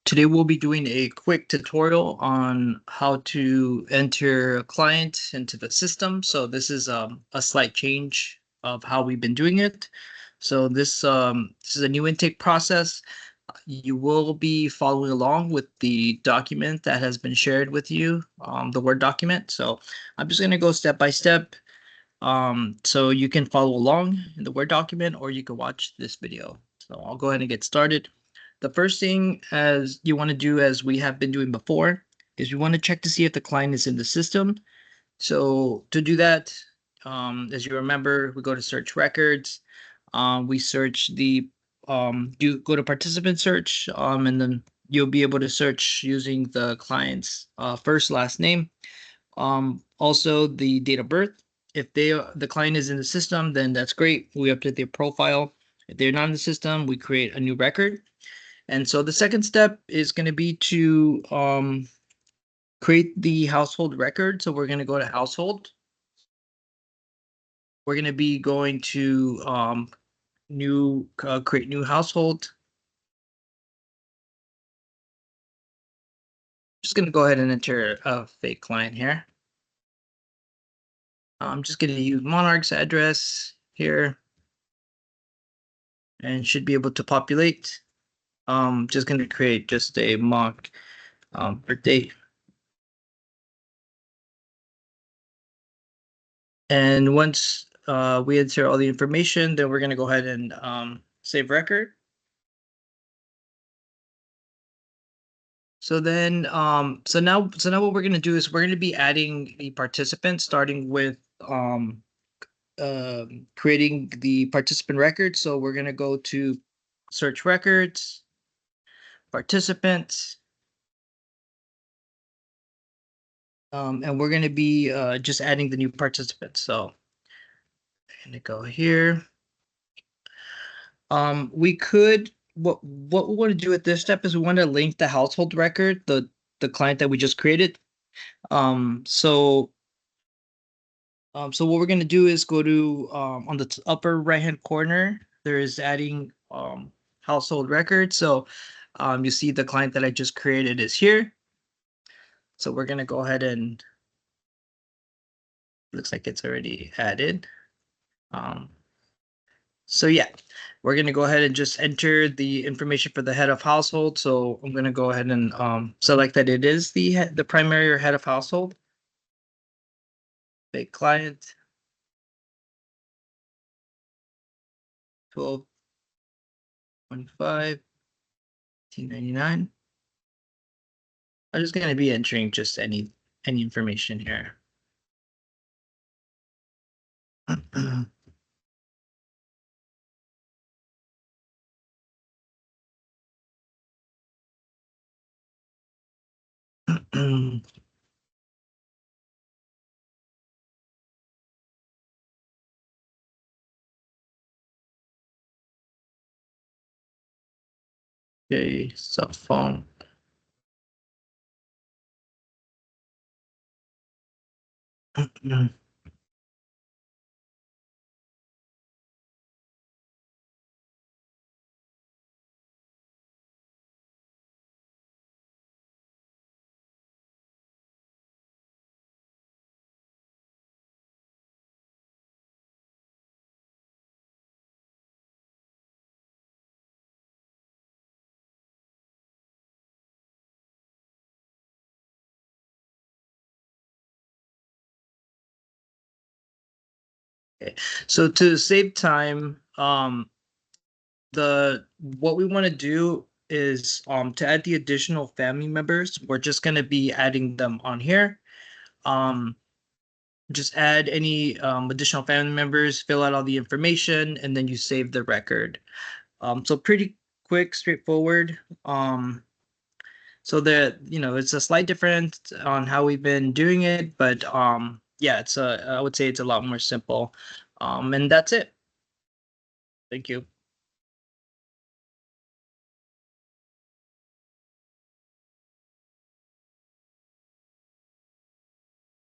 Today we'll be doing a quick tutorial on how to enter a client into the system. So this is a slight change of how we've been doing it. So this is a new intake process. You will be following along with the document that has been shared with you, the Word document. So I'm just going to go step by step. So you can follow along in the Word document or you can watch this video. So I'll go ahead and get started. The first thing as you want to do, as we have been doing before, is you want to check to see if the client is in the system. So to do that, as you remember, we go to search records. We search you go to participant search, and then you'll be able to search using the client's first, last name. Also the date of birth. If the client is in the system, then that's great. We update their profile. If they're not in the system, we create a new record. And so the second step is going to be to create the household record. So we're going to go to household. We're going to be going to create new household. Just going to go ahead and enter a fake client here. I'm just going to use Monarch's address here and should be able to populate. Just going to create just a mock birthday. And once we enter all the information, then we're going to go ahead and save record. So then, so now what we're going to do is we're going to be adding the participants, starting with creating the participant record. So we're going to go to search records, participants, and we're going to be just adding the new participants. So I'm going to go here. We could what we want to do at this step is we want to link the household record, the client that we just created. So what we're going to do is go to on the upper right hand corner, there is adding household record. So you see the client that I just created is here. So we're going to go ahead and looks like it's already added. So yeah, we're going to go ahead and just enter the information for the head of household. So I'm going to go ahead and select that it is the primary or head of household. Fake client. 12.5, 1899. I'm just going to be entering just any information here. Okay, cell phone. Okay. So to save time, what we want to do is to add the additional family members. We're just going to be adding them on here. Just add any additional family members, fill out all the information, and then you save the record. So pretty quick, straightforward. So it's a slight difference on how we've been doing it, but yeah, I would say it's a lot more simple. And that's it. Thank you.